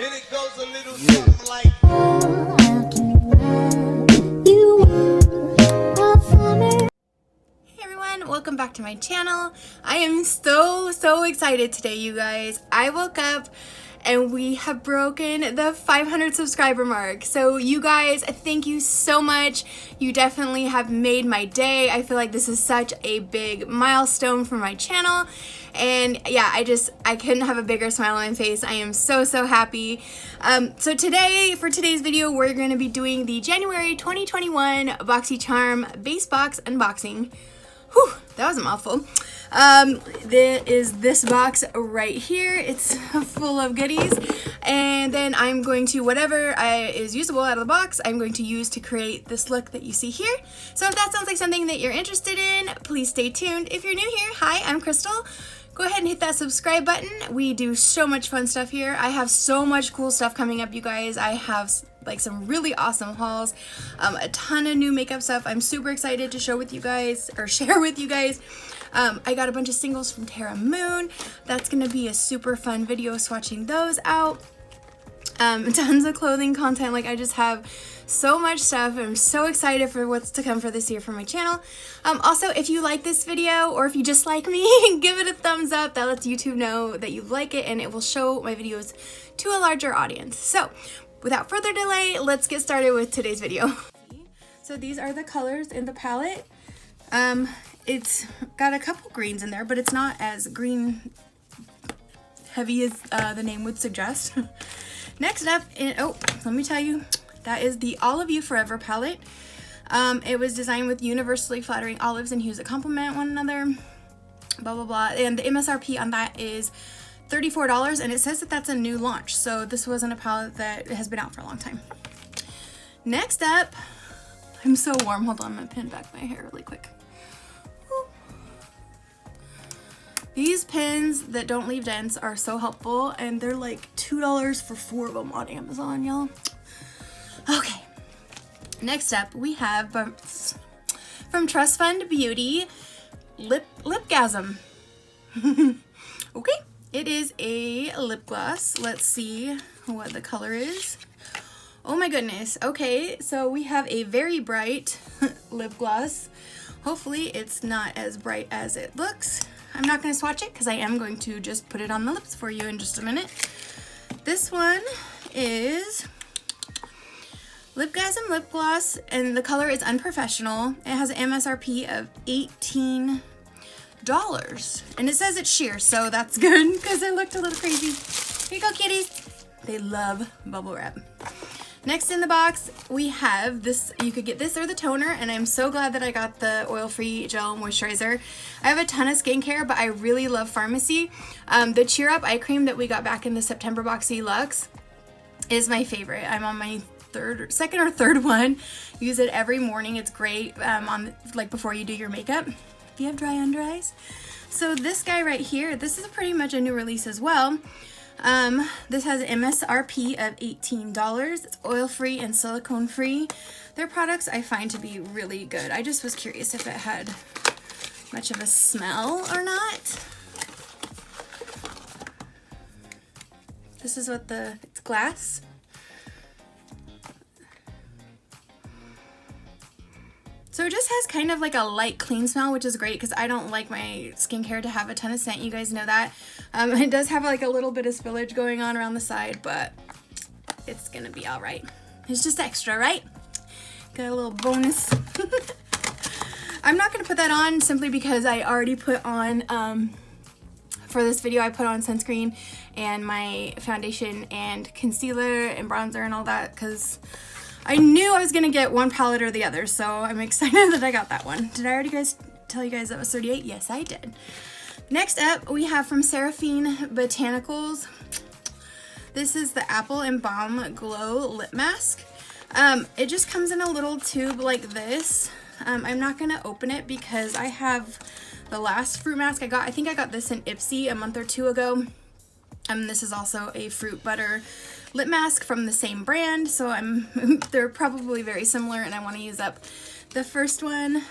And it goes a little something like. Hey everyone, welcome back to my channel. I am so excited today, you guys. I woke up and we have broken the 500 subscriber mark. So you guys, thank you so much. You definitely have made my day. I feel like this is such a big milestone for my channel. And yeah, I couldn't have a bigger smile on my face. I am so happy. So today, for today's video, we're going to be doing the January 2021 Boxycharm base box unboxing. Whew, that was a mouthful. There is this box right here. It's full of goodies. And then I'm going to, whatever is usable out of the box, I'm going to use to create this look that you see here. So if that sounds like something that you're interested in, please stay tuned. If you're new here, hi, I'm Crystal. Go ahead and hit that subscribe button. We do so much fun stuff here. I have so much cool stuff coming up, you guys. I have like some really awesome hauls, a ton of new makeup stuff. I'm super excited to share with you guys. I got a bunch of singles from Terra Moon. That's gonna be a super fun video swatching those out. Tons of clothing content. Like, I just have so much stuff. I'm so excited for what's to come for this year for my channel. Also, if you like this video or if you just like me, give it a thumbs up. That lets YouTube know that you like it and it will show my videos to a larger audience. So without further delay, let's get started with today's video. So these are the colors in the palette. It's got a couple greens in there, but it's not as green heavy as the name would suggest. Next up, let me tell you, that is the All of You Forever palette. It was designed with universally flattering olives and hues that complement one another, blah, blah, blah. And the MSRP on that is $34, and it says that that's a new launch. So this wasn't a palette that has been out for a long time. Next up, I'm so warm. Hold on, I'm gonna pin back my hair really quick. These pins that don't leave dents are so helpful, and they're like $2 for 4 of them on Amazon, y'all. Okay, next up we have from Trust Fund Beauty, Lipgasm. Okay, it is a lip gloss. Let's see what the color is. Oh my goodness. Okay, so we have a very bright lip gloss. Hopefully it's not as bright as it looks. I'm not going to swatch it because I am going to just put it on the lips for you in just a minute. This one is Lipgasm Lip Gloss, and the color is Unprofessional. It has an MSRP of $18. And it says it's sheer, so that's good because it looked a little crazy. Here you go, kitties. They love bubble wrap. Next in the box, we have this. You could get this or the toner, and I'm so glad that I got the oil-free gel moisturizer. I have a ton of skincare, but I really love Pharmacy. The Cheer Up Eye Cream that we got back in the September Boxy Luxe is my favorite. I'm on my second or third one. Use it every morning. It's great like before you do your makeup, if you have dry under eyes. So this guy right here, this is pretty much a new release as well. This has an MSRP of $18. It's oil-free and silicone-free. Their products I find to be really good. I just was curious if it had much of a smell or not. This is what it's glass. So it just has kind of like a light clean smell, which is great because I don't like my skincare to have a ton of scent. You guys know that. It does have like a little bit of spillage going on around the side, but it's gonna be all right. It's just extra, right? Got a little bonus. I'm not gonna put that on simply because I already put on, for this video, I put on sunscreen and my foundation and concealer and bronzer and all that because I knew I was gonna get one palette or the other, so I'm excited that I got that one. Did I already tell you guys that was $38? Yes, I did. Next up, we have from Seraphine Botanicals. This is the Apple and Balm Glow Lip Mask. It just comes in a little tube like this. I'm not gonna open it because I have the last fruit mask I got. I think I got this in Ipsy a month or two ago. This is also a fruit butter lip mask from the same brand, so they're probably very similar, and I want to use up the first one.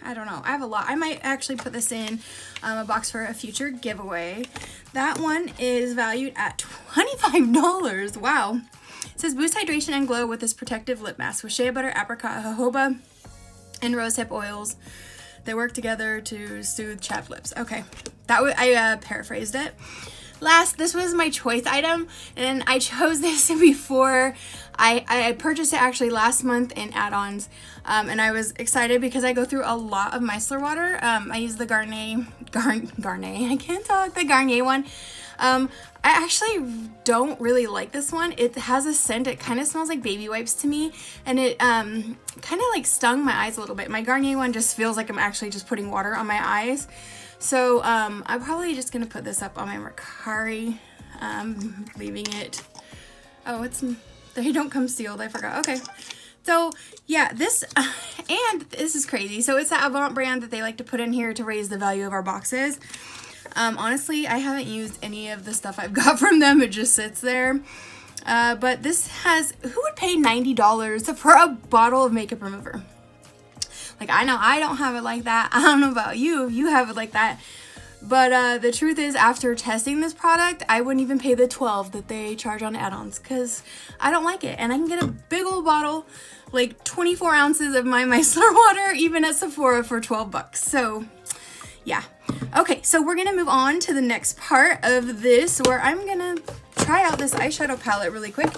I don't know. I have a lot. I might actually put this in a box for a future giveaway. That one is valued at $25. Wow. It says boost hydration and glow with this protective lip mask with shea butter, apricot, jojoba, and rosehip oils. They work together to soothe chapped lips. Okay, that I paraphrased it. Last, this was my choice item, and I chose this before I purchased it actually last month in add-ons, and I was excited because I go through a lot of micellar water. I use the Garnier, I can't talk, the Garnier one. I actually don't really like this one. It has a scent, it kind of smells like baby wipes to me, and it kind of like stung my eyes a little bit. My Garnier one just feels like I'm actually just putting water on my eyes. So I'm probably just gonna put this up on my Mercari, leaving it. Oh, they don't come sealed, I forgot. Okay, so yeah, this and this is crazy. So it's the Avant brand that they like to put in here to raise the value of our boxes. Honestly, I haven't used any of the stuff I've got from them. It just sits there. But this has, who would pay $90 for a bottle of makeup remover? Like, I know I don't have it like that. I don't know about you if you have it like that. But the truth is, after testing this product, I wouldn't even pay the $12 that they charge on add-ons because I don't like it. And I can get a big old bottle, like 24 ounces of my micellar water, even at Sephora for $12. So, yeah. Okay, so we're going to move on to the next part of this where I'm going to try out this eyeshadow palette really quick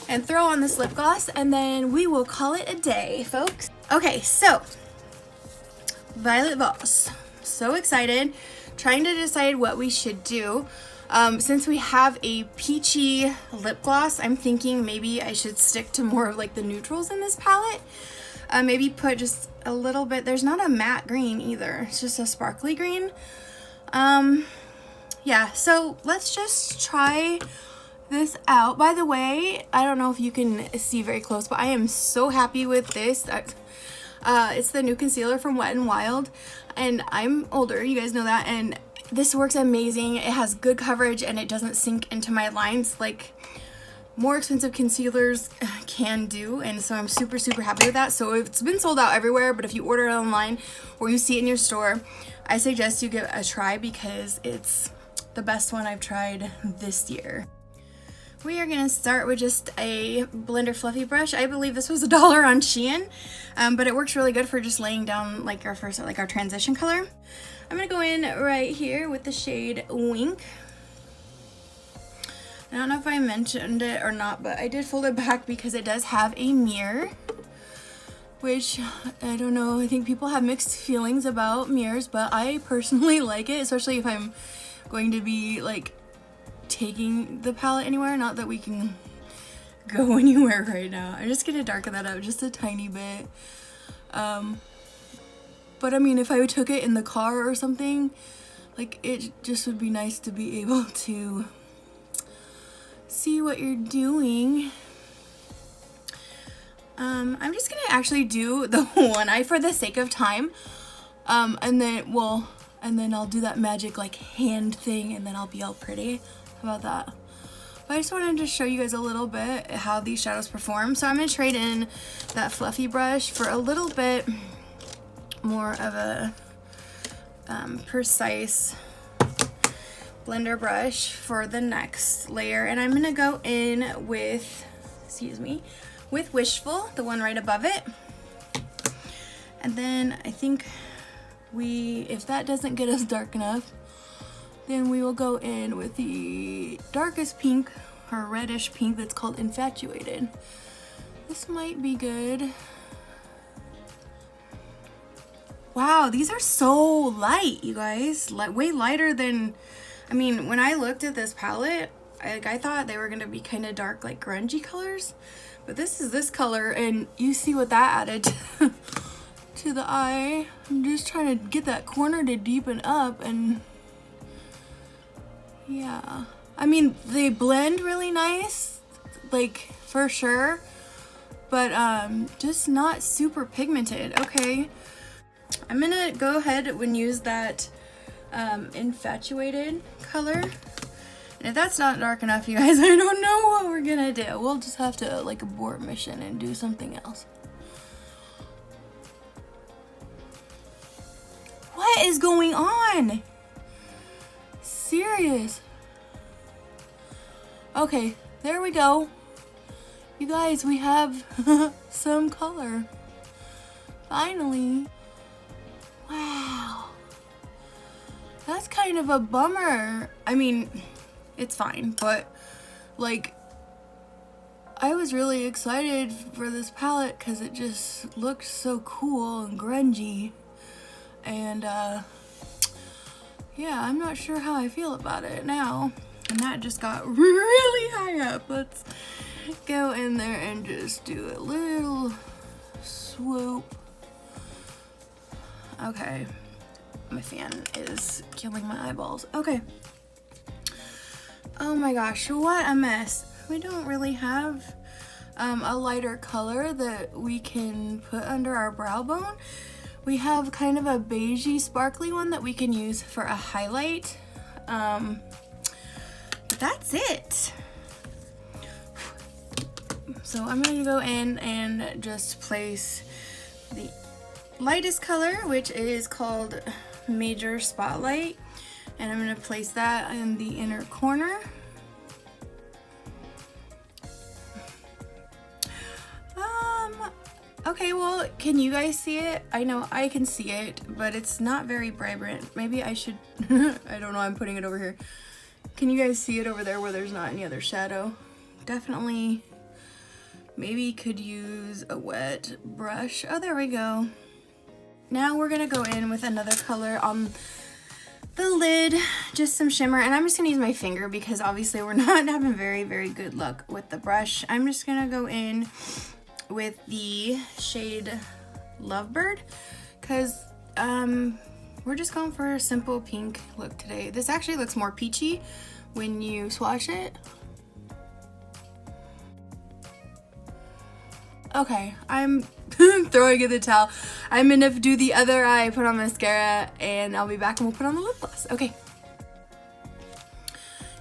and throw on this lip gloss, and then we will call it a day, folks. Okay, so Violet Voss. So excited. Trying to decide what we should do. Since we have a peachy lip gloss, I'm thinking maybe I should stick to more of like the neutrals in this palette. Maybe put just a little bit. There's not a matte green either. It's just a sparkly green. Yeah, so let's just try this out. By the way, I don't know if you can see very close, but I am so happy with this. It's the new concealer from Wet n Wild, and I'm older, you guys know that, and this works amazing. It has good coverage and it doesn't sink into my lines like more expensive concealers can do, and so I'm super happy with that. So it's been sold out everywhere, but if you order it online or you see it in your store, I suggest you give it a try because it's the best one I've tried this year. We are gonna start with just a blender fluffy brush. I believe this was $1 on Shein, but it works really good for just laying down like our transition color. I'm gonna go in right here with the shade Wink. I don't know if I mentioned it or not, but I did fold it back because it does have a mirror, which I don't know, I think people have mixed feelings about mirrors, but I personally like it, especially if I'm going to be like taking the palette anywhere. Not that we can go anywhere right now. I'm just gonna darken that up just a tiny bit. But I mean, if I took it in the car or something, like it just would be nice to be able to see what you're doing. I'm just gonna actually do the one eye for the sake of time, and then I'll do that magic like hand thing, and then I'll be all pretty. How about that? But I just wanted to show you guys a little bit how these shadows perform. So I'm gonna trade in that fluffy brush for a little bit more of a precise blender brush for the next layer, and I'm gonna go in with, with Wishful, the one right above it. And then I think if that doesn't get us dark enough, then we will go in with the darkest pink, or reddish pink, that's called Infatuated. This might be good. Wow, these are so light, you guys. Way lighter than, I mean, when I looked at this palette, I thought they were gonna be kind of dark, like grungy colors, but this is this color, and you see what that added to the eye. I'm just trying to get that corner to deepen up, and yeah, I mean, they blend really nice, like for sure, but just not super pigmented. Okay, I'm gonna go ahead and use that Infatuated color. And if that's not dark enough, you guys, I don't know what we're gonna do. We'll just have to like abort mission and do something else. What is going on? Serious. Okay, there we go. You guys, we have some color. Finally. Wow. That's kind of a bummer. I mean, it's fine, but like, I was really excited for this palette because it just looked so cool and grungy. And yeah, I'm not sure how I feel about it now. And that just got really high up. Let's go in there and just do a little swoop. Okay, my fan is killing my eyeballs. Okay. Oh my gosh, what a mess. We don't really have a lighter color that we can put under our brow bone. We have kind of a beigey sparkly one that we can use for a highlight. But that's it. So I'm going to go in and just place the lightest color, which is called Major Spotlight, and I'm going to place that in the inner corner. Okay, well, can you guys see it? I know I can see it, but it's not very vibrant. Maybe I should, I don't know, I'm putting it over here. Can you guys see it over there where there's not any other shadow? Definitely, maybe could use a wet brush. Oh, there we go. Now we're gonna go in with another color on the lid, just some shimmer, and I'm just gonna use my finger because obviously we're not having very good luck with the brush. I'm just gonna go in with the shade Lovebird because we're just going for a simple pink look today. This actually looks more peachy when you swatch it. Okay, I'm throwing in the towel. I'm gonna do the other eye, put on mascara, and I'll be back and we'll put on the lip gloss. Okay.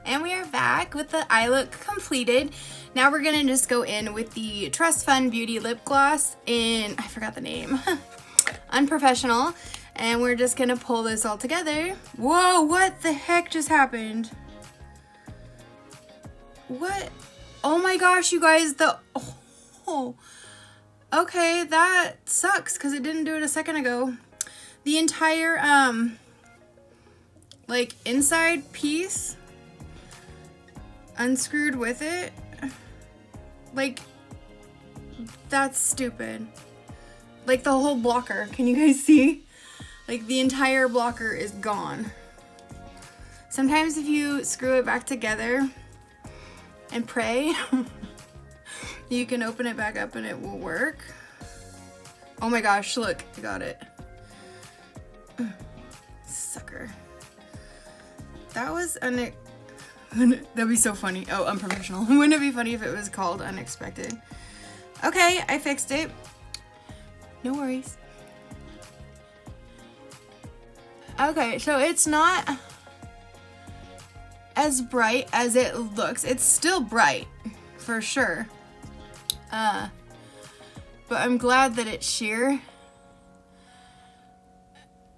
And we are back with the eye look completed. Now we're gonna just go in with the Trust Fund Beauty Lip Gloss in, I forgot the name, Unprofessional. And we're just gonna pull this all together. Whoa, what the heck just happened? What? Oh my gosh, you guys, oh. Okay, that sucks because it didn't do it a second ago. The entire, like, inside piece unscrewed with it. Like, that's stupid. Like, the whole blocker, can you guys see? Like, the entire blocker is gone. Sometimes if you screw it back together and pray, you can open it back up and it will work. Oh my gosh, look, I got it. Sucker. That was that'd be so funny. Oh, unprofessional. Wouldn't it be funny if it was called Unexpected? Okay, I fixed it. No worries. Okay, so it's not as bright as it looks. It's still bright, for sure. But I'm glad that it's sheer.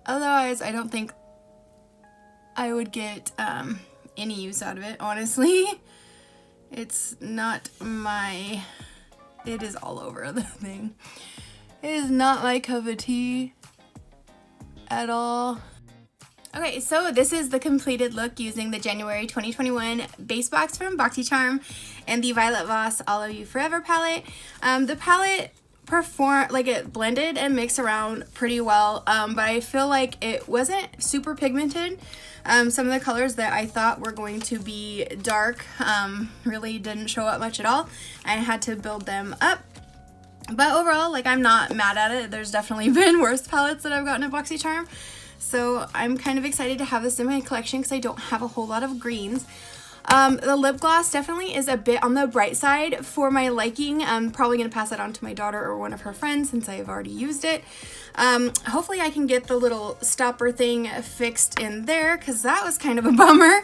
Otherwise, I don't think I would get any use out of it, honestly. It's not my, it is all over the thing. It is not my cup of tea at all. Okay, so this is the completed look using the January 2021 base box from Boxycharm and the Violet Voss All of You Forever palette. The palette it blended and mixed around pretty well, but I feel like it wasn't super pigmented. Some of the colors that I thought were going to be dark really didn't show up much at all. I had to build them up. But overall, like, I'm not mad at it. There's definitely been worse palettes that I've gotten at Boxycharm. So I'm kind of excited to have this in my collection because I don't have a whole lot of greens. The lip gloss definitely is a bit on the bright side for my liking. I'm probably going to pass that on to my daughter or one of her friends since I've already used it. Hopefully I can get the little stopper thing fixed in there because that was kind of a bummer.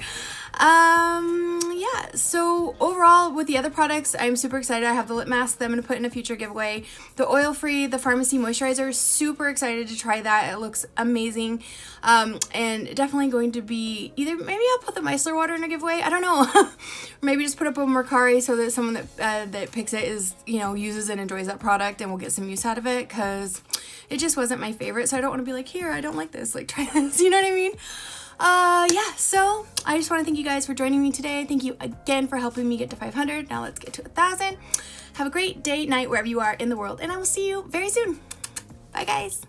Yeah, so overall with the other products, I'm super excited. I have the lip mask that I'm going to put in a future giveaway. The oil-free, the Pharmacy Moisturizer, super excited to try that. It looks amazing. And definitely going to be either, maybe I'll put the micellar water in a giveaway. I don't know. Maybe just put up a Mercari so that someone that picks it is, you know, uses and enjoys that product and will get some use out of it, because it just wasn't my favorite. So I don't want to be like, here, I don't like this, like try this, you know what I mean? Yeah, so I just want to thank you guys for joining me today. Thank you again for helping me get to 500. Now let's get to 1,000. Have a great day, night, wherever you are in the world, and I will see you very soon. Bye, guys.